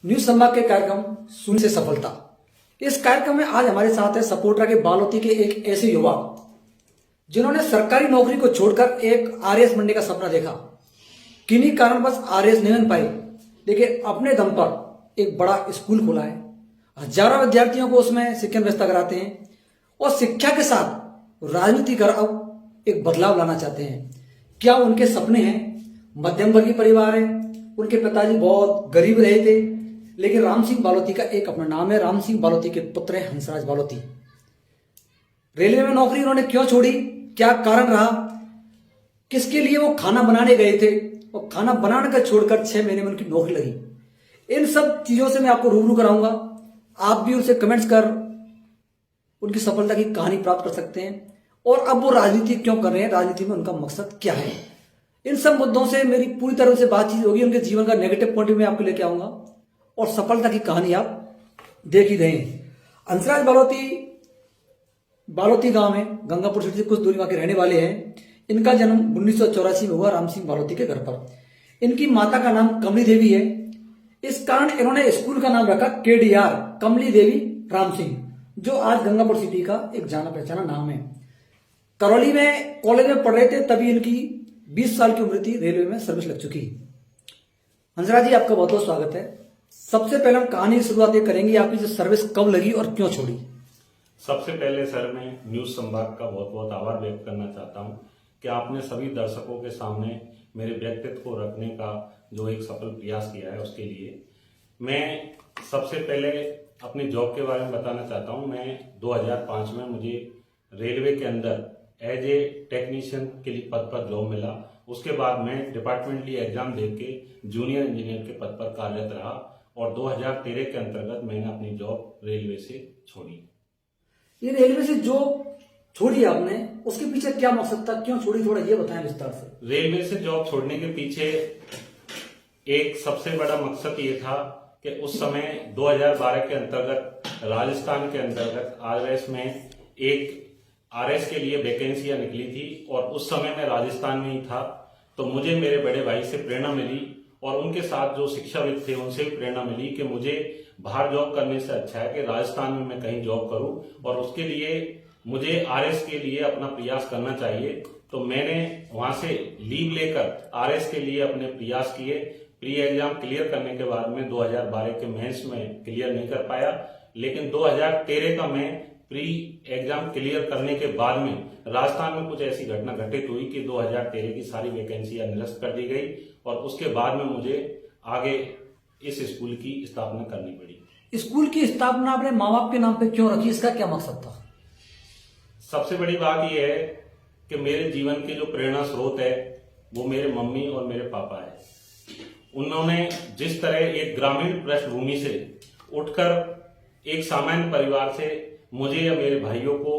News संवाद के कार्यक्रम सुन से सफलता। इस कार्यक्रम में आज हमारे साथ है सपोर्टरा के बालोती के एक ऐसे युवा जिन्होंने सरकारी नौकरी को छोड़कर एक आरएएस बनने का सपना देखा। किन्हीं कारणवश आरएएस नहीं बन पाई, लेकिन अपने दम पर एक बड़ा स्कूल खोला है। हजारों विद्यार्थियों को उसमें शिक्षा व्यवस्था कराते हैं और शिक्षा के साथ राजनीति कर अब एक बदलाव लाना चाहते हैं। क्या उनके सपने हैं? मध्यम वर्गीय परिवार है, उनके पिताजी बहुत गरीब रहे थे, लेकिन राम सिंह बालोती का एक अपना नाम है। राम सिंह बालोती के पुत्र है हंसराज बालोती। रेलवे में नौकरी उन्होंने क्यों छोड़ी, क्या कारण रहा, किसके लिए वो खाना बनाने गए थे और खाना बनाने का छोड़कर 6 महीने में उनकी नौकरी लगी, इन सब चीजों से मैं आपको रूबरू कराऊंगा। आप भी उनसे कमेंट्स कर उनकी सफलता की कहानी प्राप्त कर सकते हैं और अब वो राजनीति क्यों कर रहे हैं, राजनीति में उनका मकसद क्या है। इन सब मुद्दों से मेरी पूरी तरह से बातचीत होगी। उनके जीवन का नेगेटिव पॉइंट मैं आपको लेके आऊंगा और सफलता की कहानी आप देख ही रहे हैं। हंसराज बालोती गांव में गंगापुर सिटी से कुछ दूरी वहां के रहने वाले हैं। इनका जन्म 1984 में हुआ राम सिंह बालोती के घर पर। इनकी माता का नाम कमली देवी है, इस कारण इन्होंने स्कूल का नाम रखा केडीआर कमली देवी राम सिंह, जो आज गंगापुर सिटी का एक जाना पहचाना नाम है। करौली में कॉलेज में पढ़ रहे थे, तभी इनकी 20 साल की उम्र थी, रेलवे में सर्विस लग चुकी। हंसराज जी, आपका बहुत बहुत स्वागत है। सबसे पहले हम कहानी की शुरुआत ये करेंगे, आपकी जो सर्विस कब लगी और क्यों छोड़ी। सबसे पहले सर मैं न्यूज संवाद का बहुत बहुत आभार व्यक्त करना चाहता हूं कि आपने सभी दर्शकों के सामने मेरे व्यक्तित्व को रखने का जो एक सफल प्रयास किया है, उसके लिए मैं सबसे पहले अपनी जॉब के बारे में बताना चाहता हूं। मैं 2005 में मुझे रेलवे के अंदर एज ए टेक्नीशियन के लिए पद पर जॉब मिला। उसके बाद मैं डिपार्टमेंटली एग्जाम देके जूनियर इंजीनियर के पद पर कार्यरत रहा और 2013 के अंतर्गत मैंने अपनी जॉब रेलवे से छोड़ी। ये रेलवे से जॉब छोड़ी आपने, उसके पीछे क्या मकसद था, क्यों छोड़ी, थोड़ा ये बताएं विस्तार से। रेलवे से जॉब छोड़ने के पीछे एक सबसे बड़ा मकसद ये था कि उस समय 2012 के अंतर्गत राजस्थान के अंतर्गत आरएस में एक आरएस के लिए वैकेंसियां निकली थी और उस समय मैं राजस्थान में ही था। तो मुझे मेरे बड़े भाई से प्रेरणा मिली और उनके साथ जो शिक्षाविद थे उनसे भी प्रेरणा मिली कि मुझे बाहर जॉब करने से अच्छा है कि राजस्थान में मैं कहीं जॉब करूं और उसके लिए मुझे आरएस के लिए अपना प्रयास करना चाहिए। तो मैंने वहां से लीव लेकर आरएस के लिए अपने प्रयास किए। प्री एग्जाम क्लियर करने के बाद में 2012 के मेंस में क्लियर नहीं कर पाया, लेकिन 2013 का मैं प्री एग्जाम क्लियर करने के बाद में राजस्थान में कुछ ऐसी घटना घटित हुई कि 2013 की सारी वैकेंसियां निरस्त कर दी गई और उसके बाद में मुझे आगे इस स्कूल की स्थापना करनी पड़ी। स्कूल की स्थापना आपने माँ बाप के नाम पे क्यों रखी, इसका क्या मकसद था? सबसे बड़ी बात यह है कि मेरे जीवन के जो प्रेरणा स्रोत है वो मेरे मम्मी और मेरे पापा है। उन्होंने जिस तरह एक ग्रामीण पृष्ठभूमि से उठकर एक सामान्य परिवार से मुझे या मेरे भाइयों को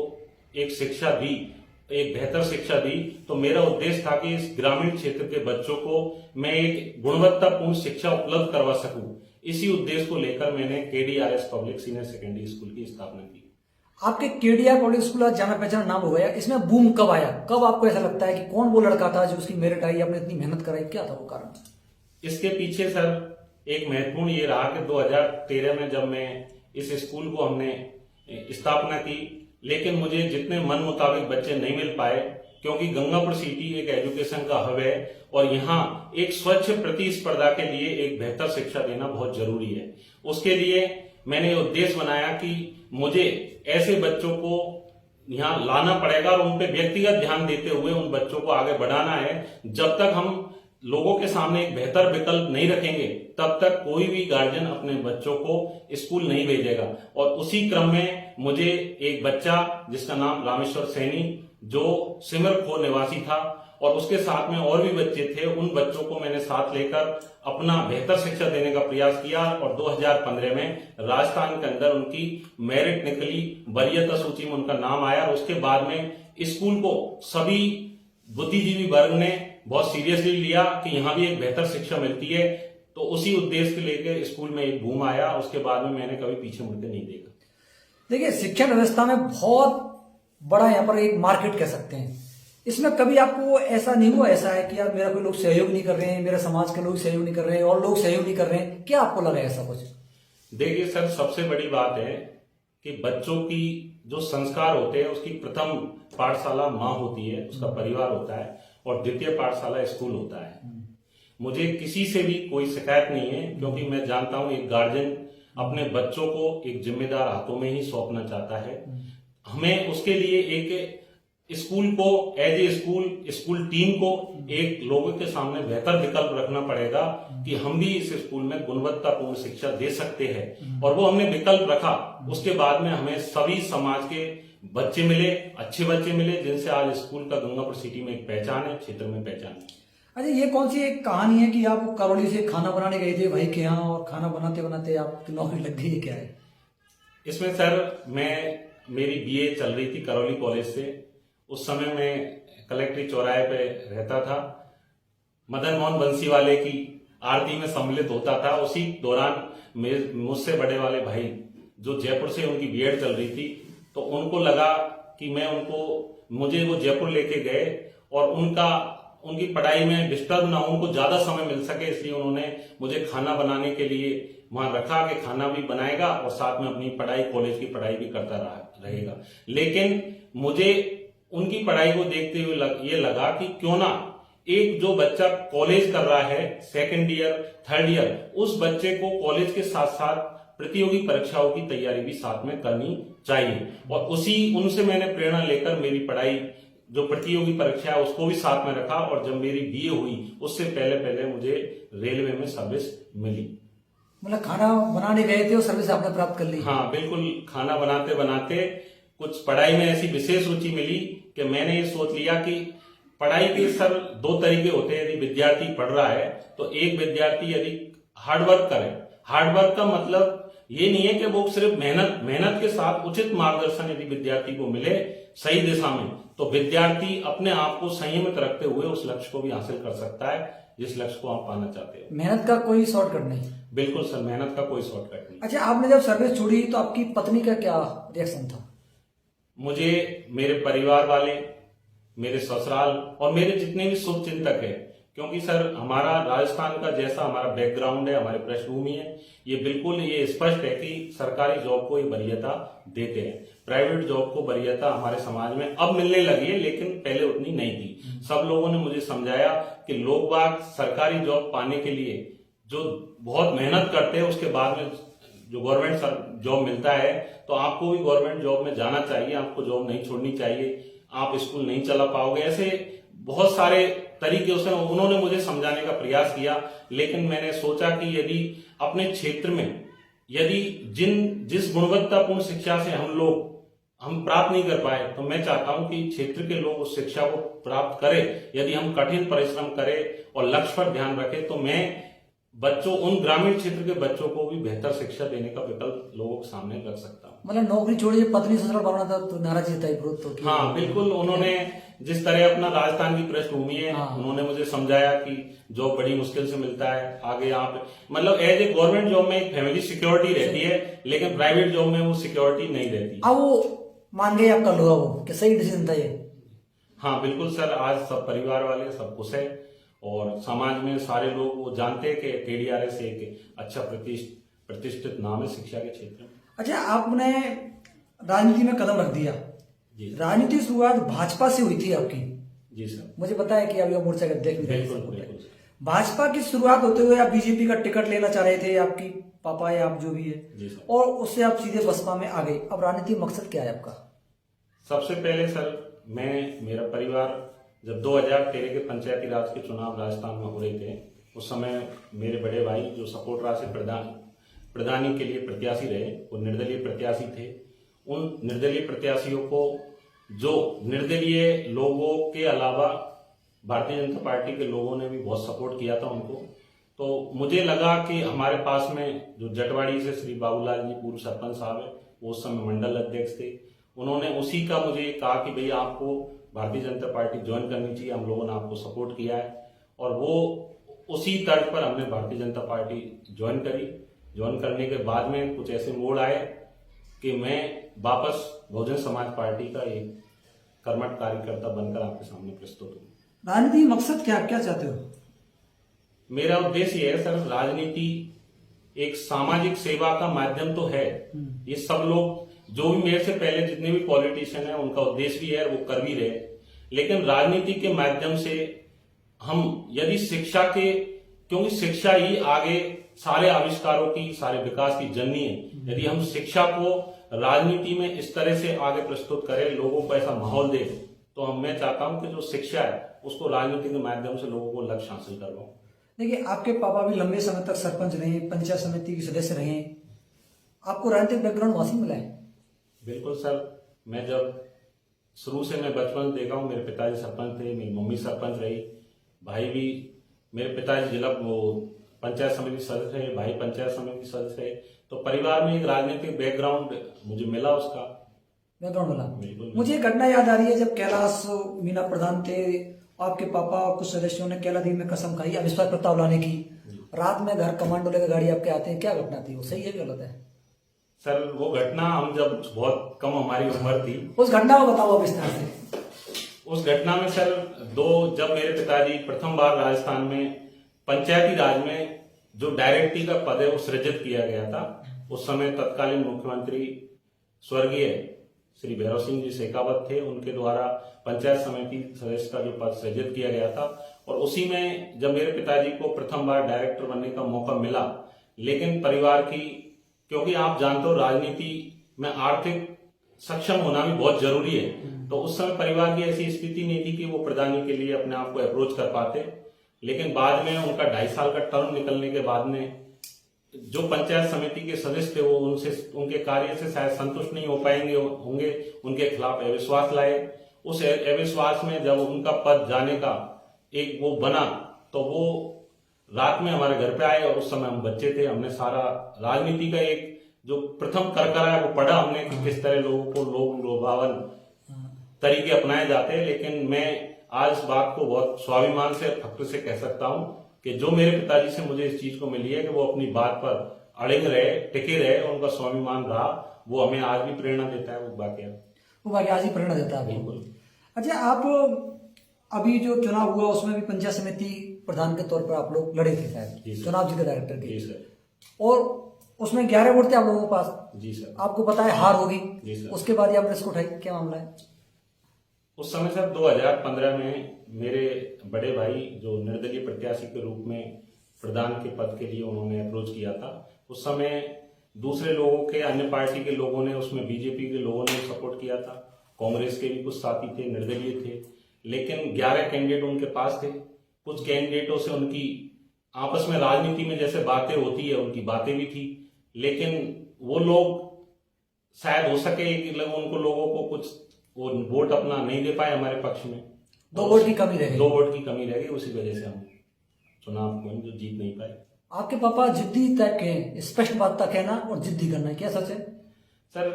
एक शिक्षा दी, एक बेहतर शिक्षा दी, तो मेरा उद्देश्य था कि इस ग्रामीण क्षेत्र के बच्चों को मैं एक गुणवत्तापूर्ण शिक्षा उपलब्ध करवा सकूं। इसी उद्देश्य को लेकर मैंने केडीआरएस पब्लिक सीनियर सेकेंडरी स्कूल की स्थापना की। आपके केडीआर पब्लिक स्कूल आज जाना पहचाना नाम हो गया, इसमें बूम कब आया, कब आपको ऐसा लगता है कि कौन वो लड़का था जो उसकी मेरिट आई, आपने इतनी मेहनत कराई, क्या था वो कारण? इसके पीछे सर एक महत्वपूर्ण ये रहा कि 2013 में जब मैं इस स्कूल को हमने स्थापना की, लेकिन मुझे जितने मन मुताबिक बच्चे नहीं मिल पाए, क्योंकि गंगापुर सिटी एक एजुकेशन का हब है और यहाँ एक स्वच्छ प्रतिस्पर्धा के लिए एक बेहतर शिक्षा देना बहुत जरूरी है। उसके लिए मैंने उद्देश्य बनाया कि मुझे ऐसे बच्चों को यहाँ लाना पड़ेगा और उन पे व्यक्तिगत ध्यान देते हुए उन बच्चों को आगे बढ़ाना है। जब तक हम लोगों के सामने एक बेहतर विकल्प नहीं रखेंगे तब तक कोई भी गार्जियन अपने बच्चों को स्कूल नहीं भेजेगा। और उसी क्रम में मुझे एक बच्चा जिसका नाम रामेश्वर सैनी, जो सिमरखोर निवासी था, और उसके साथ में और भी बच्चे थे, उन बच्चों को मैंने साथ लेकर अपना बेहतर शिक्षा देने का प्रयास किया और 2015 में राजस्थान के अंदर उनकी मेरिट निकली, वरीयता सूची में उनका नाम आया। और उसके बाद में स्कूल को सभी बुद्धिजीवी वर्ग ने बहुत सीरियसली लिया कि यहाँ भी एक बेहतर शिक्षा मिलती है। तो उसी उद्देश्य को लेकर स्कूल में एक बूम आया। उसके बाद में मैंने कभी पीछे मुड़कर नहीं देखा। देखिए, शिक्षा व्यवस्था में बहुत बड़ा यहाँ पर एक मार्केट कह सकते हैं। इसमें कभी आपको ऐसा नहीं हुआ ऐसा है कि यार मेरा कोई लोग सहयोग नहीं कर रहे हैं, मेरा समाज के लोग सहयोग नहीं कर रहे हैं और लोग सहयोग नहीं कर रहे हैं, क्या आपको लगा ऐसा कुछ? देखिए सर, सबसे बड़ी बात है कि बच्चों की जो संस्कार होते हैं उसकी प्रथम पाठशाला माँ होती है, उसका परिवार होता है, और द्वितीय पाठशाला स्कूल होता है। मुझे किसी से भी कोई शिकायत नहीं है, क्योंकि मैं जानता हूं एक गार्जियन अपने बच्चों को एक जिम्मेदार हाथों में ही सौंपना चाहता है। हमें उसके लिए एक स्कूल को एज ए स्कूल टीम को एक लोगों के सामने बेहतर विकल्प रखना पड़ेगा कि हम भी इस स्कूल में गुणवत्तापूर्ण शिक्षा दे सकते हैं, और वो हमने विकल्प रखा। उसके बाद में हमें सभी समाज के बच्चे मिले, अच्छे बच्चे मिले, जिनसे आज स्कूल का गंगापुर सिटी में एक पहचान है, क्षेत्र में पहचान है। अच्छा, ये कौन सी एक कहानी है कि आप करौली से खाना बनाने गए थे भाई के यहाँ और खाना बनाते बनाते आपकी नौकरी लग गई, क्या है इसमें? सर, मेरी बीए चल रही थी करौली कॉलेज से। उस समय मैं कलेक्ट्री चौराहे पे रहता था, मदन मोहन बंसीवाले की आरती में सम्मिलित होता था। उसी दौरान मुझसे बड़े वाले भाई जो जयपुर से, उनकी बीएड चल रही थी, तो उनको लगा कि मुझे वो जयपुर लेके गए और उनकी पढ़ाई में डिस्टर्ब ना हो, उनको ज्यादा समय मिल सके, इसलिए उन्होंने मुझे खाना बनाने के लिए वहां रखा कि खाना भी बनाएगा और साथ में अपनी पढ़ाई, कॉलेज की पढ़ाई भी करता रहेगा। लेकिन मुझे उनकी पढ़ाई को देखते हुए ये लगा कि क्यों ना एक जो बच्चा कॉलेज कर रहा है, सेकंड ईयर, थर्ड ईयर, उस बच्चे को कॉलेज के साथ साथ प्रतियोगी परीक्षाओं की तैयारी भी साथ में करनी चाहिए। और उनसे मैंने प्रेरणा लेकर मेरी पढ़ाई, जो प्रतियोगी परीक्षा है, उसको भी साथ में रखा। और जब मेरी बीए हुई, उससे पहले मुझे रेलवे में सर्विस मिली। मतलब खाना बनाने गए थे और सर्विस आपने प्राप्त कर ली? हाँ बिल्कुल, खाना बनाते बनाते कुछ पढ़ाई में ऐसी विशेष रुचि मिली कि मैंने ये सोच लिया कि पढ़ाई के सर दो तरीके होते हैं। यदि विद्यार्थी पढ़ रहा है तो एक विद्यार्थी यदि हार्डवर्क करे, हार्डवर्क का मतलब ये नहीं है कि वो सिर्फ मेहनत के साथ उचित मार्गदर्शन यदि विद्यार्थी को मिले सही दिशा में, तो विद्यार्थी अपने आप को संयमित रखते हुए उस लक्ष्य को भी हासिल कर सकता है जिस लक्ष्य को आप पाना चाहते हो। मेहनत का कोई शॉर्टकट नहीं? बिल्कुल सर, मेहनत का कोई शॉर्टकट नहीं। अच्छा, आपने जब सर्विस छोड़ी तो आपकी पत्नी का क्या रिएक्शन था? मुझे मेरे परिवार वाले, मेरे ससुराल और मेरे जितने भी शुभ चिंतक है, क्योंकि सर हमारा राजस्थान का जैसा हमारा बैकग्राउंड है, हमारी पृष्ठभूमि है, ये बिल्कुल ये स्पष्ट है कि सरकारी जॉब को ये वरीयता देते हैं। प्राइवेट जॉब को वरीयता हमारे समाज में अब मिलने लगी है, लेकिन पहले उतनी नहीं थी। सब लोगों ने मुझे समझाया कि लोग बाग सरकारी जॉब पाने के लिए जो बहुत मेहनत करते हैं, उसके बाद में जो गवर्नमेंट जॉब मिलता है, तो आपको भी गवर्नमेंट जॉब में जाना चाहिए, आपको जॉब नहीं छोड़नी चाहिए, आप स्कूल नहीं चला पाओगे। ऐसे बहुत सारे तरीके से उन्होंने मुझे समझाने का प्रयास किया। लेकिन मैंने सोचा कि यदि अपने क्षेत्र में यदि जिस गुणवत्तापूर्ण शिक्षा से हम प्राप्त नहीं कर पाए, तो मैं चाहता हूं कि क्षेत्र के लोग उस शिक्षा को प्राप्त करें। यदि हम कठिन परिश्रम करें और लक्ष्य पर ध्यान रखें, तो मैं उन ग्रामीण क्षेत्र के बच्चों को भी बेहतर शिक्षा देने का विकल्प लोगों के सामने रख सकता हूँ। मतलब नौकरी छोड़िए, पत्नी ससुराल भावना था तो नाराजगी था तो? हाँ बिल्कुल, उन्होंने जिस तरह अपना राजस्थान की पृष्ठभूमि है, उन्होंने मुझे समझाया कि जॉब बड़ी मुश्किल से मिलता है, आगे आप मतलब एज ए गवर्नमेंट जॉब में एक फैमिली सिक्योरिटी रहती है, लेकिन प्राइवेट जॉब में वो सिक्योरिटी नहीं रहती। अब वो मान गए आपका लोहा, वो कि सही डिसीजन था ये? हाँ बिल्कुल सर, आज सब परिवार वाले सब खुश है और समाज में सारे लोग वो जानते हैं कि केडीआरएस एक अच्छा प्रतिष्ठित नाम है शिक्षा के क्षेत्र में। अच्छा, आपने राजनीति में कदम रख दिया। जी, राजनीति की शुरुआत भाजपा से हुई थी आपकी? जी सर, मुझे पता है कि आप युवा मोर्चा के अध्यक्ष भी रहे। बिल्कुल। भाजपा की शुरुआत होते हुए आप बीजेपी का टिकट लेना चाह रहे थे, आपकी पापा या आप जो भी है, जी सर, और उससे आप सीधे बसपा में आ गए। अब राजनीति मकसद क्या है आपका? सबसे पहले सर, मेरा परिवार जब 2013 के पंचायती राज के चुनाव राजस्थान में हो रहे थे, उस समय मेरे बड़े भाई जो सपोर्ट राज से प्रधानी के लिए प्रत्याशी रहे, वो निर्दलीय प्रत्याशी थे। उन निर्दलीय प्रत्याशियों को, जो निर्दलीय लोगों के अलावा भारतीय जनता पार्टी के लोगों ने भी बहुत सपोर्ट किया था उनको, तो मुझे लगा कि हमारे पास में जो जटवाड़ी से श्री बाबूलाल जी पूर्व सरपंच साहब है, वो उस समय मंडल अध्यक्ष थे, उन्होंने उसी का मुझे कहा कि भैया आपको भारतीय जनता पार्टी ज्वाइन करनी चाहिए, हम लोगों ने आपको सपोर्ट किया है। और वो उसी तर्ज पर हमने भारतीय जनता पार्टी ज्वाइन करी। ज्वाइन करने के बाद में कुछ ऐसे मोड़ आए कि मैं वापस बहुजन समाज पार्टी का एक कर्मठ कार्यकर्ता बनकर आपके सामने प्रस्तुत हूँ। राजनीति मकसद क्या चाहते हो? मेरा उद्देश्य यह है सर, राजनीति एक सामाजिक सेवा का माध्यम तो है। ये सब लोग जो भी मेरे से पहले जितने भी पॉलिटिशियन है उनका उद्देश्य भी है, वो कर भी रहे। लेकिन राजनीति के माध्यम से हम यदि शिक्षा के, क्योंकि शिक्षा ही आगे सारे आविष्कारों की, सारे विकास की जननी है। यदि हम शिक्षा को राजनीति में इस तरह से आगे प्रस्तुत करें, लोगों को ऐसा माहौल दे, तो मैं चाहता हूं कि जो शिक्षा है उसको राजनीति के माध्यम से लोगों को लक्ष्य हासिल करवाऊं। देखिए, आपके पापा भी लंबे समय तक सरपंच रहे, पंचायत समिति के सदस्य रहे, आपको राजनीतिक बैकग्राउंड वहां से मिला है? बिल्कुल सर, मैं जब शुरू से मैं बचपन देखा हूँ, मेरे पिताजी सरपंच थे, मेरी मम्मी सरपंच रही, भाई भी, मेरे पिताजी जिला वो पंचायत समिति सदस्य है, भाई पंचायत समिति सदस्य है। तो परिवार में एक राजनीतिक बैकग्राउंड मुझे मिला, उसका बैकग्राउंड मिला। बिल्कुल। मुझे एक घटना याद आ रही है, जब कैलाश मीना प्रधान थे, आपके पापा कुछ सदस्यों ने कैला देवी में कसम खाई अविश्वास प्रस्ताव लाने की, रात में घर कमांडो लेकर गाड़ी आपके आते हैं, क्या घटना थी वो? सही है, गलत है? सर वो घटना, हम जब बहुत कम हमारी उम्र थी, उस घटना को बताओ अब विस्तार से। उस घटना में सर जब मेरे पिताजी प्रथम बार राजस्थान में पंचायती राज में जो डायरेक्टरी का पद है वो सृजित किया गया था, उस समय तत्कालीन मुख्यमंत्री स्वर्गीय श्री भैरव सिंह जी शेखावत थे, उनके द्वारा पंचायत समिति सदस्य का जो पद सृजित किया गया था। और उसी में जब मेरे पिताजी को प्रथम बार डायरेक्टर बनने का मौका मिला, लेकिन परिवार की, क्योंकि आप जानते हो राजनीति में आर्थिक सक्षम होना भी बहुत जरूरी है, तो उस समय परिवार की ऐसी स्थिति नहीं थी कि वो प्रधानी के लिए अपने आप को अप्रोच कर पाते। लेकिन बाद में उनका 2.5 साल का टर्म निकलने के बाद में जो पंचायत समिति के सदस्य थे वो उनके कार्य से शायद संतुष्ट नहीं हो पाएंगे होंगे, उनके खिलाफ अविश्वास लाए। उस अविश्वास में जब उनका पद जाने का एक वो बना, तो वो रात में हमारे घर पे आए, और उस समय हम बच्चे थे। हमने सारा राजनीति का एक जो प्रथम करकरा है वो पढ़ा हमने कि किस तरह लोगों को लोभ लोभावन तरीके अपनाए जाते हैं। लेकिन मैं आज इस बात को बहुत स्वाभिमान से, फख्र से कह सकता हूं कि जो मेरे पिताजी से मुझे इस चीज को मिली है कि वो अपनी बात पर अड़िग रहे, टिके रहे, उनका स्वाभिमान रहा, वो हमें आज भी प्रेरणा देता है। वो वाक्य आज ही प्रेरणा देता है। बिल्कुल। अच्छा, आप अभी जो चुनाव हुआ उसमें भी पंचायत समिति प्रधान के तौर पर आप लोग लड़े थे शायद, चुनाव जीते डायरेक्टर के। जी सर। और उसमें 11 वोट थे आप लोगों के पास। जी सर। आपको पता है हार होगी। जी सर। उसके बाद आपने इसको उठाई, क्या मामला है? उस समय सर 2015 में मेरे बड़े भाई जो निर्दलीय प्रत्याशी के रूप में प्रधान के पद के लिए उन्होंने अप्रोच किया था। उस समय दूसरे लोगों के, अन्य पार्टी के लोगों ने, उसमें बीजेपी के लोगों ने सपोर्ट किया था, कांग्रेस के भी कुछ साथी थे, निर्दलीय थे। लेकिन 11 कैंडिडेट उनके पास थे। कुछ कैंडिडेटों से उनकी आपस में राजनीति में जैसे बातें होती है, उनकी बातें भी थी, लेकिन वो लोग शायद हो सके कि उनको लोगों को कुछ वो वोट अपना नहीं दे पाए हमारे पक्ष में। 2 वोट की कमी रह गई। 2 वोट की कमी रह गई, उसी वजह से हम चुनाव को जो जीत नहीं पाए। आपके पापा जिद्दी टाइप के हैं, स्पष्ट बात का कहना और जिद्दी करना, क्या सच है? सर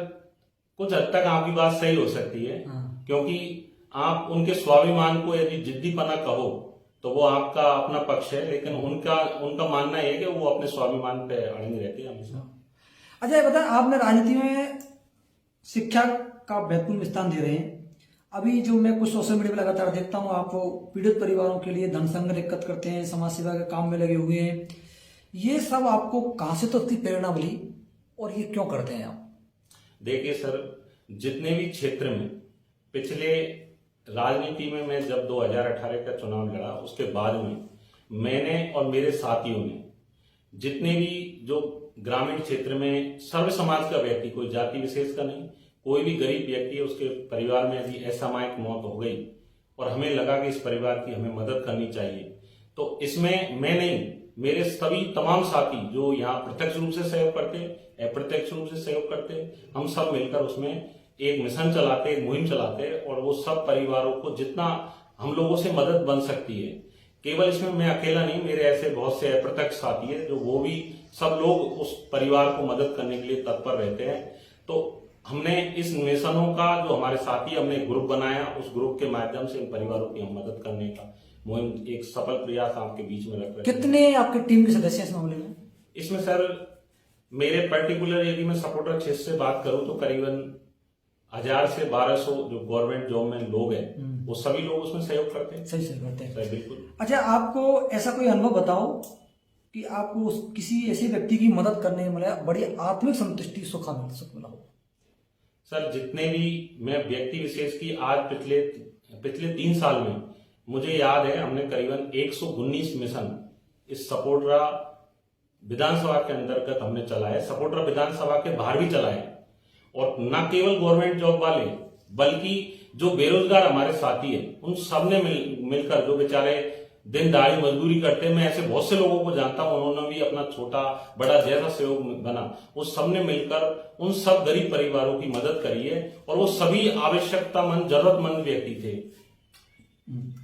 कुछ हद तक आपकी बात सही हो सकती है, क्योंकि आप उनके स्वाभिमान को यदि जिद्दीपना कहो तो वो आपका अपना पक्ष है, लेकिन उनका मानना है कि वो अपने स्वाभिमान पे अड़े रहते हैं हमेशा। अच्छा, ये बताएं, आपने राजनीति में शिक्षा का महत्वपूर्ण स्थान दे रहे हैं। अभी जो मैं कुछ सोशल मीडिया पर लगातार देखता हूँ, आप पीड़ित परिवारों के लिए धन संग्रह एकत्र करते हैं, समाज सेवा के काम में लगे हुए हैं। ये सब आपको कहां से तो इतनी प्रेरणा मिली और ये क्यों करते हैं आप? देखिए सर, जितने भी क्षेत्र में पिछले राजनीति में मैं जब 2018 का चुनाव लड़ा, उसके बाद में मैंने और मेरे साथियों ने जितने भी जो ग्रामीण क्षेत्र में सर्व समाज का व्यक्ति, कोई जाति विशेष का नहीं, कोई भी गरीब व्यक्ति है, उसके परिवार में यदि असामयिक मौत हो गई और हमें लगा कि इस परिवार की हमें मदद करनी चाहिए, तो इसमें मैं नहीं, मेरे सभी तमाम साथी जो यहाँ प्रत्यक्ष रूप से सहयोग करते, अप्रत्यक्ष रूप से सहयोग करते, हम सब मिलकर उसमें एक मिशन चलाते, एक मुहिम चलाते, और वो सब परिवारों को जितना हम लोगों से मदद बन सकती है, केवल इसमें मैं अकेला नहीं, मेरे ऐसे बहुत से अप्रत्यक्ष साथी है जो वो भी सब लोग उस परिवार को मदद करने के लिए तत्पर रहते हैं। तो हमने इस मिशनों का जो हमारे साथी, हमने एक ग्रुप बनाया, उस ग्रुप के माध्यम से इन परिवारों की हम मदद करने का मुहिम एक सफल प्रयास आपके बीच में रख रहे हैं। कितने आपकी टीम के सदस्य इस मामले में? इसमें सर मेरे पर्टिकुलर यदि मैं सपोर्टर क्षेत्र से बात करूं तो करीबन 1000 से 1200 जो गवर्नमेंट जॉब में लोग हैं वो सभी लोग उसमें सहयोग करते हैं। सही सही करते हैं। सही, बिल्कुल। अच्छा, आपको ऐसा कोई अनुभव बताओ कि आपको किसी ऐसे व्यक्ति की मदद करने में मिला, बड़ी आत्मिक संतुष्टि, सुख मिला हो? सर, जितने भी मैं व्यक्ति विशेष की आज पिछले 3 साल में मुझे याद है हमने करीबन 119 मिशन इस सपोटरा विधानसभा के अंतर्गत हमने चलाए, सपोटरा विधानसभा के बाहर भी चलाए। और न केवल गवर्नमेंट जॉब वाले बल्कि जो बेरोजगार हमारे साथी हैं उन सब ने मिलकर, जो बेचारे दिन दहाड़ी मजदूरी करते हैं, मैं ऐसे बहुत से लोगों को जानता हूं, उन्होंने भी अपना छोटा बड़ा जैसा सहयोग बना, वो सब ने मिलकर उन सब गरीब परिवारों की मदद करी है। और वो सभी आवश्यकतामंद जरूरतमंद व्यक्ति थे।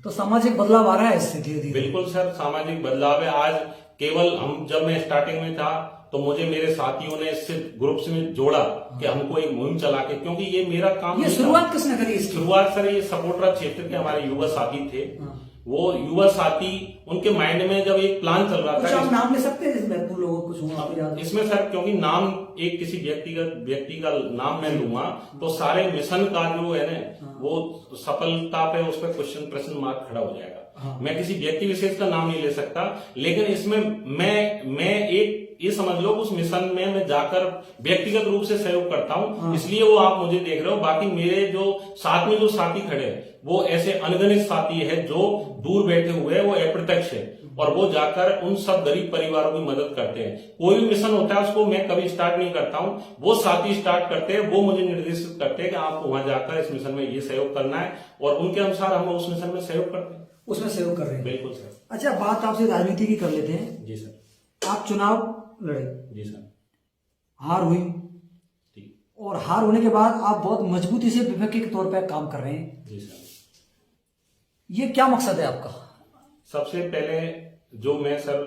तो सामाजिक बदलाव आ रहा है इससे धीरे धीरे? बिल्कुल सर, सामाजिक बदलाव है। आज केवल जब मैं स्टार्टिंग में था तो मुझे मेरे साथियों ने इससे ग्रुप्स में जोड़ा कि हमको एक मुहिम चला के, क्योंकि ये मेरा काम। ये शुरुआत किसने करी इसकी? शुरुआत सर ये सपोटरा क्षेत्र के हमारे युवा साथी थे। वो युवा साथी, उनके माइंड में जब एक प्लान चल रहा था। आप नाम ले सकते हैं इसमें? लोगों को कुछ आपको याद? इसमें सर, क्योंकि नाम एक किसी व्यक्ति का नाम मैं लूंगा तो सारे मिशन का जो है ना वो सफलता पे उस पर प्रश्न मार्क खड़ा हो जाएगा। मैं किसी व्यक्ति विशेष का नाम नहीं ले सकता, लेकिन इसमें मैं एक ये समझ लो उस मिशन में मैं जाकर व्यक्तिगत रूप से सहयोग करता हूं, इसलिए वो आप मुझे देख रहे हो। बाकी मेरे जो साथ में जो साथी खड़े हैं वो ऐसे अनगिनत साथी है जो दूर बैठे हुए हैं, वो अप्रत्यक्ष है और वो जाकर उन सब गरीब परिवारों की मदद करते हैं। कोई भी मिशन होता है उसको मैं कभी स्टार्ट नहीं करता हूं, वो साथी स्टार्ट करते हैं, वो मुझे निर्देशित करते हैं कि आपको वहां जाकर इस मिशन में ये सहयोग करना है, और उनके अनुसार हम उस मिशन में सहयोग करते हैं। उसमें सहयोग कर रहे हैं? बिल्कुल सर। अच्छा, बात आपसे राजनीति की कर लेते हैं। जी सर। आप चुनाव लड़े? जी सर। हार हुई, और हार होने के बाद आप बहुत मजबूती से विपक्ष के तौर पर काम कर रहे हैं। जी सर। ये क्या मकसद है आपका? सबसे पहले जो मैं सर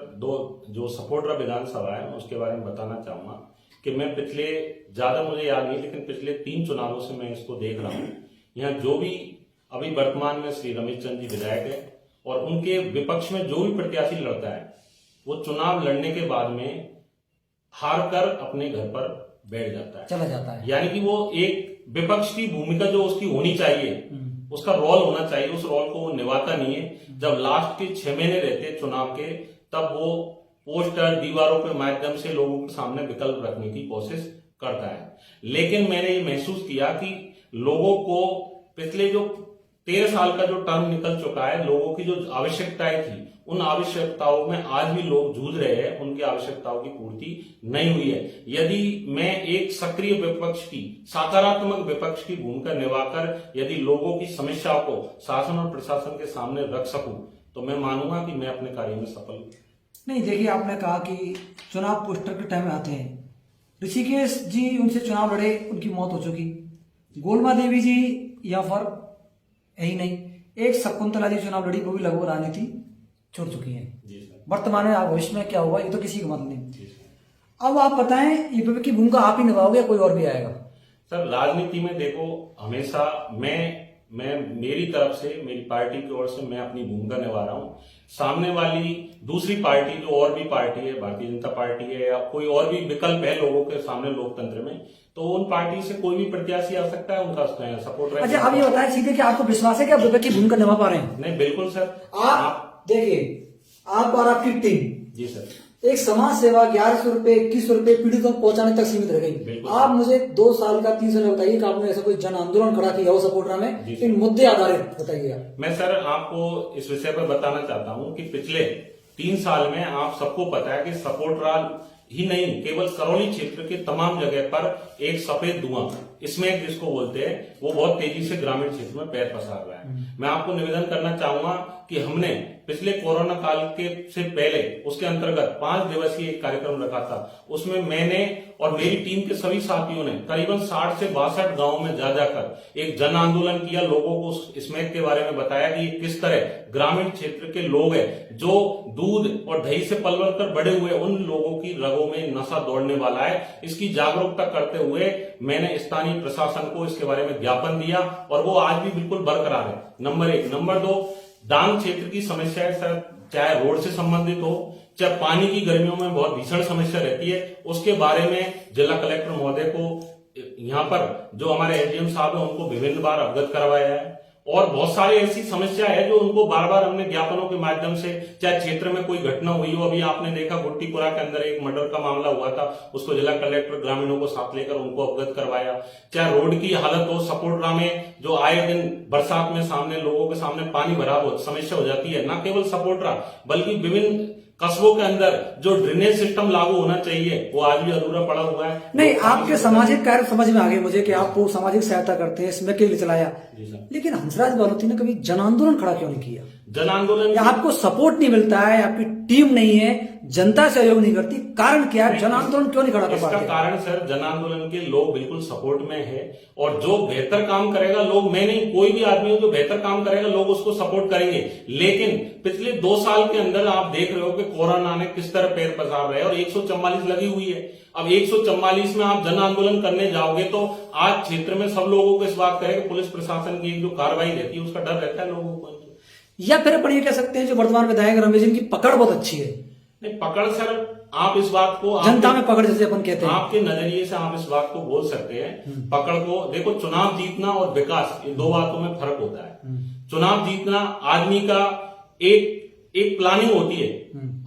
जो सपोटरा विधानसभा है उसके बारे में बताना चाहूंगा कि मैं ज्यादा मुझे याद नहीं, लेकिन पिछले 3 चुनावों से मैं इसको देख रहा हूं। यहाँ जो भी अभी वर्तमान में श्री रमेश चंद्र जी विधायक है और उनके विपक्ष में जो भी प्रत्याशी लड़ता है वो चुनाव लड़ने के बाद में हार कर अपने घर पर बैठ जाता है, चला जाता है। यानी कि वो एक विपक्ष की भूमिका जो उसकी होनी चाहिए, उसका रोल होना चाहिए, उस रोल को वो निभाता नहीं है। जब लास्ट के 6 महीने रहते हैं चुनाव के, तब वो पोस्टर दीवारों के माध्यम से लोगों के सामने विकल्प रखने की कोशिश करता है। लेकिन मैंने ये महसूस किया कि लोगों को पिछले जो 13 साल का जो टर्म निकल चुका है, लोगों की जो आवश्यकताएं थी उन आवश्यकताओं में आज भी लोग जूझ रहे हैं, उनकी आवश्यकताओं की पूर्ति नहीं हुई है। यदि मैं एक सक्रिय विपक्ष की, सकारात्मक विपक्ष की भूमिका निभाकर यदि लोगों की समस्याओं को शासन और प्रशासन के सामने रख सकूं तो मैं मानूंगा कि मैं अपने कार्य में सफल हूं। नहीं, देखिए, आपने कहा कि चुनाव पोस्टर के टाइम आते हैं। ऋषिकेश जी उनसे चुनाव लड़े, उनकी मौत हो चुकी। गोलमा देवी जी या फिर यही नहीं, एक शकुंतला जी चुनाव लड़ी, वो भी लगभग राजनीति छोड़ चुकी है। वर्तमान में आप भविष्य में क्या होगा ये तो किसी को मतलब नहीं। अब आप बताएं, ये विपक्ष की भूमिका आप ही निभाओगे, कोई और भी आएगा? सर, राजनीति में देखो हमेशा मैं मेरी तरफ से, मेरी पार्टी की ओर से मैं अपनी भूमिका निभा रहा हूं। सामने वाली दूसरी पार्टी जो और भी पार्टी है, भारतीय जनता पार्टी है या कोई और भी विकल्प है लोगों के सामने लोकतंत्र में, तो उन पार्टी से कोई भी प्रत्याशी आ सकता है, उनका सपोर्ट। अच्छा, अब ये बताएं सीधे कि आपको विश्वास है कि आप विपक्ष की भूमिका निभा पा रहे हैं? नहीं, बिल्कुल सर। आप देखिए, आप और आपकी टीम, जी सर, एक समाज सेवा 1100 रुपए 2100 रुपए पीड़ितों को पहुंचाने तक सीमित रह गई। आप मुझे 2 साल का 3 साल बताइए कि आपने ऐसा कोई जन आंदोलन खड़ा किया हो सपोटरा में, इन मुद्दे आधारित बताइए। मैं सर आपको इस विषय पर बताना चाहता हूं कि पिछले 3 साल में आप सबको पता है कि सपोटरा ही नहीं, केवल करौली क्षेत्र के तमाम जगह पर एक सफेद धुआं, इसमें जिसको बोलते हैं, वो बहुत तेजी से ग्रामीण क्षेत्र में पैर पसार रहा है। मैं आपको निवेदन करना चाहूंगा कि हमने पिछले कोरोना काल के से पहले उसके अंतर्गत 5 दिवसीय एक कार्यक्रम रखा था। उसमें मैंने और मेरी टीम के सभी साथियों ने करीबन 60 से 62 गांवों में जा जाकर एक जन आंदोलन किया, लोगों को स्मैक के बारे में बताया कि किस तरह ग्रामीण क्षेत्र के लोग हैं जो दूध और दही से पलवल कर बड़े हुए, उन लोगों की रगों में नशा दौड़ने वाला है। इसकी जागरूकता करते हुए मैंने स्थानीय प्रशासन को इसके बारे में ज्ञापन दिया और वो आज भी बिल्कुल बरकरार है। नंबर 1। नंबर 2, डांग क्षेत्र की समस्या सर, चाहे रोड से संबंधित हो, चाहे पानी की गर्मियों में बहुत भीषण समस्या रहती है, उसके बारे में जिला कलेक्टर महोदय को यहाँ पर जो हमारे एसडीएम साहब है उनको विभिन्न बार अवगत करवाया है और बहुत सारी ऐसी समस्या है जो उनको बार बार हमने ज्ञापनों के माध्यम से, चाहे क्षेत्र में कोई घटना हुई हो, अभी आपने देखा गुट्टीपुरा के अंदर एक मर्डर का मामला हुआ था, उसको जिला कलेक्टर ग्रामीणों को साथ लेकर उनको अवगत करवाया। चाहे रोड की हालत हो, सपोटरा में जो आए दिन बरसात में सामने लोगों के सामने पानी भरा हो समस्या हो जाती है, न केवल सपोटरा बल्कि विभिन्न कस्बों के अंदर जो ड्रेनेज सिस्टम लागू होना चाहिए वो आज भी अधूरा पड़ा हुआ है। नहीं, आपके सामाजिक कार्य समझ में आ गए मुझे कि आप वो सामाजिक सहायता करते हैं, इसमें के लिए चलाया, लेकिन हंसराज बालोती ने कभी जन आंदोलन खड़ा क्यों नहीं किया? जन आंदोलन, आपको सपोर्ट नहीं मिलता है, आपकी टीम नहीं है, जनता सहयोग नहीं करती, कारण क्या है? जन आंदोलन क्यों नहीं खड़ा कर पाते? इसका कारण सर, जन आंदोलन के लोग बिल्कुल सपोर्ट में है और जो बेहतर काम करेगा लोग, मैं नहीं कोई भी आदमी हो जो बेहतर काम करेगा लोग उसको सपोर्ट करेंगे। लेकिन पिछले 2 साल के अंदर आप देख रहे हो कि कोरोना ने किस तरह पैर पसार रहे हैं और 144 लगी हुई है। अब 144 में आप जन आंदोलन करने जाओगे तो आज क्षेत्र में सब लोगों को इस बात करें कि पुलिस प्रशासन की जो कार्रवाई रहती है उसका डर रहता है लोगों को। या फिर अपन ये कह सकते हैं जो वर्तमान विधायक रमेश जी की पकड़ बहुत अच्छी है। नहीं, पकड़ सर, आप इस बात को जनता में पकड़ जैसे अपन कहते हैं, आपके नजरिए से आप इस बात को बोल सकते हैं। पकड़ को देखो, चुनाव जीतना और विकास, ये 2 बातों में फर्क होता है। चुनाव जीतना आदमी का एक प्लानिंग होती है,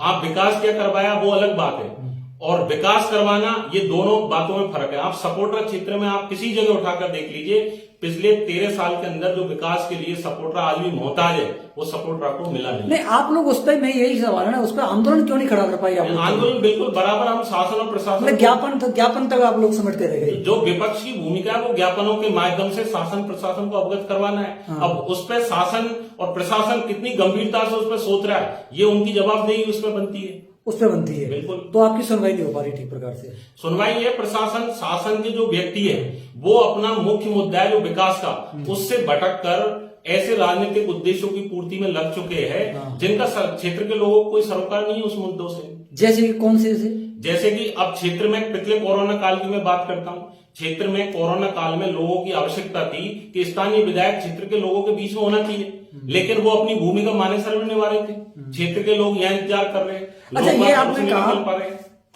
आप विकास क्या करवाया वो अलग बात है, और विकास करवाना ये दोनों बातों में फर्क है। आप सपोटरा क्षेत्र में आप किसी जगह उठाकर देख लीजिए, पिछले 13 साल के अंदर जो विकास के लिए सपोटरा आज भी मोहताज है वो सपोटरा को मिला नहीं। आप लोग उस पर, मैं यही सवाल है ना, उस पर आंदोलन क्यों नहीं खड़ा कर पाए? आंदोलन बिल्कुल बराबर, हम शासन और प्रशासन, ज्ञापन तक आप लोग समेटते रह गए। जो विपक्ष की भूमिका है वो ज्ञापनों के माध्यम से शासन प्रशासन को अवगत करवाना है। अब उस पर शासन और प्रशासन कितनी गंभीरता से उस पर सोच रहा है, ये उनकी जवाबदेही उस पर बनती है, बिल्कुल। तो आपकी सुनवाई नहीं हो पा रही ठीक प्रकार से? सुनवाई है, प्रशासन शासन के जो व्यक्ति है वो अपना मुख्य मुद्दा है जो विकास का, उससे भटक कर ऐसे राजनीतिक उद्देश्यों की पूर्ति में लग चुके हैं जिनका क्षेत्र के लोगों को कोई सरोकार नहीं है उस मुद्दों से। जैसे कि कौन से? जैसे कि अब क्षेत्र में पिछले कोरोना काल की मैं बात करता हूँ, क्षेत्र में कोरोना काल में लोगों की आवश्यकता थी कि स्थानीय विधायक क्षेत्र के लोगों के बीच में होना चाहिए, लेकिन वो अपनी भूमिका माने सर निभा रहे थे, क्षेत्र के लोग यहाँ इंतजार कर रहे हैं। अच्छा, ये आपने कहा,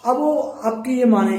अब वो आपकी ये माने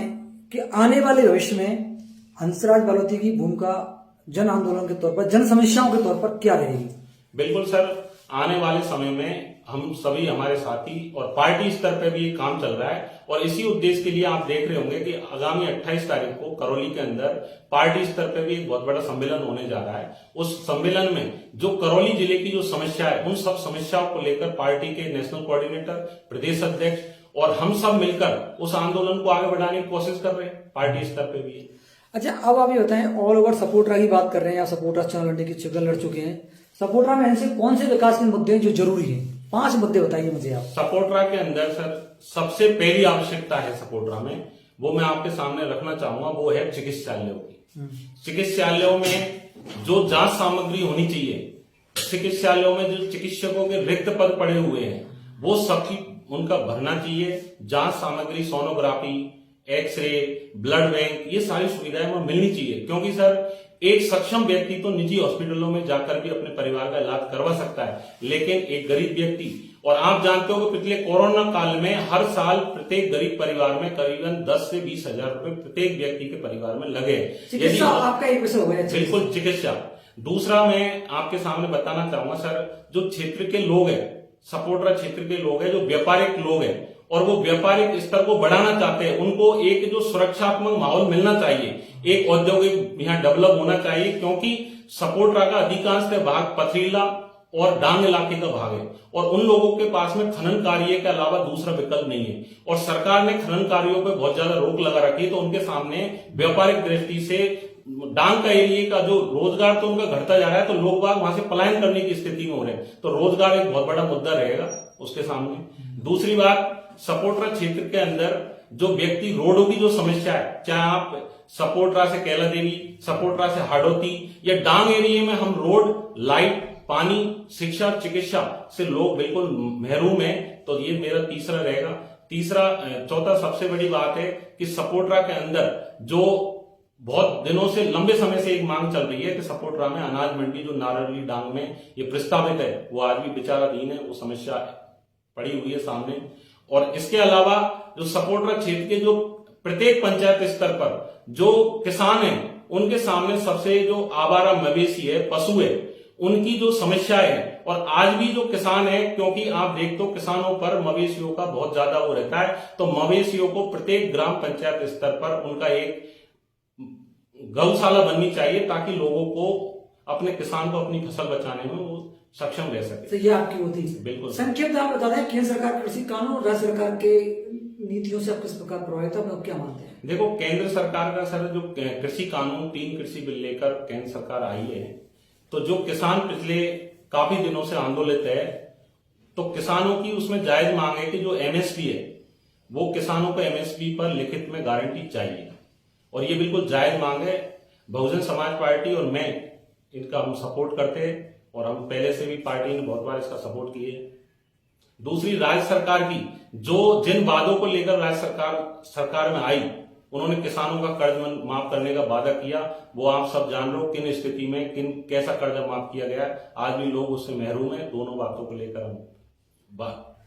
कि आने वाले भविष्य में हंसराज बालोती की भूमिका जन आंदोलन के तौर पर, जन समस्याओं के तौर पर क्या रहेगी? बिल्कुल सर, आने वाले समय में हम सभी, हमारे साथी और पार्टी स्तर पर भी ये काम चल रहा है और इसी उद्देश्य के लिए आप देख रहे होंगे कि आगामी 28 तारीख को करौली के अंदर पार्टी स्तर पर भी एक बहुत बड़ा सम्मेलन होने जा रहा है। उस सम्मेलन में जो करौली जिले की जो समस्या है उन सब समस्याओं को लेकर पार्टी के नेशनल कोऑर्डिनेटर, प्रदेश अध्यक्ष और हम सब मिलकर उस आंदोलन को आगे बढ़ाने की कोशिश कर रहे हैं, पार्टी स्तर पर भी। अच्छा, अब आप ये बताएं, ऑल ओवर सपोटरा की बात कर रहे हैं या सपोटरा चुनाव लड़ने की चक्कर लड़ चुके हैं, सपोटरा में ऐसे कौन से विकास के मुद्दे जो जरूरी हैं? 5 मुद्दे बताइए मुझे आप। सपोटरा के अंदर सर सबसे पहली आवश्यकता है सपोटरा में, वो मैं आपके सामने रखना चाहूंगा, वो है चिकित्सालयों की। चिकित्सालयों में जो जांच सामग्री होनी चाहिए, चिकित्सालयों में जो चिकित्सकों के रिक्त पद पड़े हुए हैं वो सबकी उनका भरना चाहिए। जांच सामग्री, सोनोग्राफी, एक्सरे, ब्लड बैंक, ये सारी सुविधाएं वहां मिलनी चाहिए, क्योंकि सर एक सक्षम व्यक्ति तो निजी हॉस्पिटलों में जाकर भी अपने परिवार का इलाज करवा सकता है, लेकिन एक गरीब व्यक्ति, और आप जानते हो कि पिछले कोरोना काल में हर साल प्रत्येक गरीब परिवार में करीबन 10 से 20 हजार रुपए प्रत्येक व्यक्ति के परिवार में लगे। चिकित्सा आपका एक विषय हो गया। बिल्कुल, चिकित्सा। दूसरा मैं आपके सामने बताना चाहूंगा सर, जो क्षेत्र के लोग हैं, सपोटरा क्षेत्र के लोग हैं, जो व्यापारिक लोग हैं और वो व्यापारिक स्तर को बढ़ाना चाहते हैं, उनको एक जो सुरक्षात्मक माहौल मिलना चाहिए, एक औद्योगिक यहाँ डेवलप होना चाहिए, क्योंकि सपोटरा का अधिकांशतः भाग पथरीला और डांग इलाके का भाग है और उन लोगों के पास में खनन कार्य के अलावा दूसरा विकल्प नहीं है और सरकार ने खनन कार्यों पर बहुत ज्यादा रोक लगा रखी है, तो उनके सामने व्यापारिक दृष्टि से डांग का एरिया का जो रोजगार तो उनका घटता जा रहा है, तो लोग बाग वहां से पलायन करने की स्थिति में हो रहे हैं, तो रोजगार एक बहुत बड़ा मुद्दा रहेगा उसके सामने। दूसरी बात, सपोटरा क्षेत्र के अंदर जो व्यक्ति रोडों की जो समस्या है, चाहे आप सपोटरा से कैला देवी, सपोटरा से हाड़ौती या डांग एरिया में हम रोड, लाइट, पानी, शिक्षा, चिकित्सा से लोग बिल्कुल महरूम है, तो ये मेरा तीसरा रहेगा। चौथा सबसे बड़ी बात है कि सपोटरा के अंदर जो बहुत दिनों से, लंबे समय से एक मांग चल रही है कि सपोटरा में अनाज मंडी जो नारली डांग में ये प्रस्तावित है वो आज भी विचाराधीन है, वो समस्या पड़ी हुई है सामने। और इसके अलावा जो सपोटरा क्षेत्र के जो प्रत्येक पंचायत स्तर पर जो किसान हैं उनके सामने सबसे जो आवारा मवेशी है, पशु है, उनकी जो समस्याएं है। और आज भी जो किसान है, क्योंकि आप देखते हो किसानों पर मवेशियों का बहुत ज्यादा वो रहता है, तो मवेशियों को प्रत्येक ग्राम पंचायत स्तर पर उनका एक गौशाला बननी चाहिए ताकि लोगों को, अपने किसान को अपनी फसल बचाने में वो सक्षम रह सके। तो ये आपकी होती है। बिल्कुल। संक्षेप में आप बता दें, केंद्र सरकार कृषि कानून, राज्य सरकार के नीतियों से आप किस प्रकार प्रभावित है, आप क्या मानते हैं? देखो, केंद्र सरकार का सर जो कृषि कानून, 3 कृषि बिल लेकर केंद्र सरकार आई है, तो जो किसान पिछले काफी दिनों से आंदोलित है, तो किसानों की उसमें जायज मांग है कि जो एमएसपी है वो किसानों को एमएसपी पर लिखित में गारंटी चाहिए, और ये बिल्कुल जायज मांग है। बहुजन समाज पार्टी और मैं इनका हम सपोर्ट करते हैं, और हम पहले से भी पार्टी ने बहुत बार इसका सपोर्ट किए। दूसरी, राज्य सरकार की जो जिन वादों को लेकर राज्य सरकार में आई, उन्होंने किसानों का कर्ज माफ करने का वादा किया, वो आप सब जान रहे हो किन स्थिति में कैसा कर्ज माफ किया गया। आज भी लोग उससे महरूम है। दोनों बातों को लेकर हम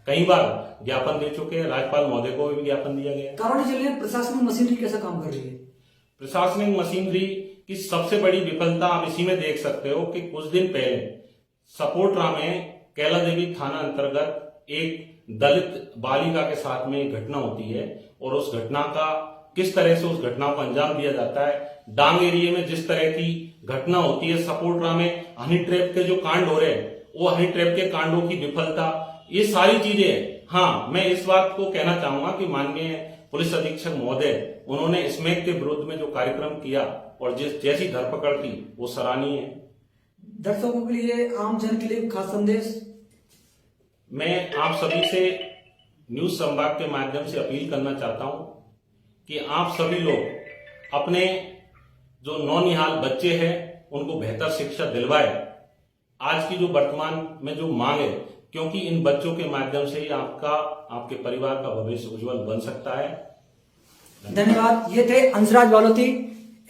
कई बार ज्ञापन दे चुके हैं, राज्यपाल महोदय को भी ज्ञापन दिया गया है। करौली जिले में प्रशासनिक मशीनरी कैसा काम कर रही है? प्रशासनिक मशीनरी की सबसे बड़ी विफलता आप इसी में देख सकते हो कि कुछ दिन पहले सपोटरा में कैला देवी थाना अंतर्गत एक दलित बालिका के साथ में एक घटना होती है, और उस घटना का किस तरह से उस घटना को अंजाम दिया जाता है। डांग एरिया में जिस तरह की घटना होती है, सपोटरा में हनी ट्रैप के जो कांड हो रहे हैं, वो हनी ट्रैप के कांडों की विफलता, ये सारी चीजें हैं। हाँ, मैं इस बात को कहना चाहूंगा कि माननीय पुलिस अधीक्षक महोदय, उन्होंने स्मैक के विरुद्ध में जो कार्यक्रम किया और जैसी धरपकड़ की, वो सराहनीय है। दर्शकों के लिए, आम जन के लिए खास संदेश? मैं आप सभी से न्यूज संभाग के माध्यम से अपील करना चाहता हूं कि आप सभी लोग अपने जो नौनिहाल बच्चे हैं उनको बेहतर शिक्षा दिलवाए। आज की जो वर्तमान में जो मांग है, क्योंकि इन बच्चों के माध्यम से ही आपके परिवार का भविष्य उज्जवल बन सकता है। धन्यवाद। ये थे अंशराज बालोती।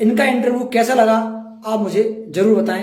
इनका इंटरव्यू कैसा लगा आप मुझे जरूर बताएं।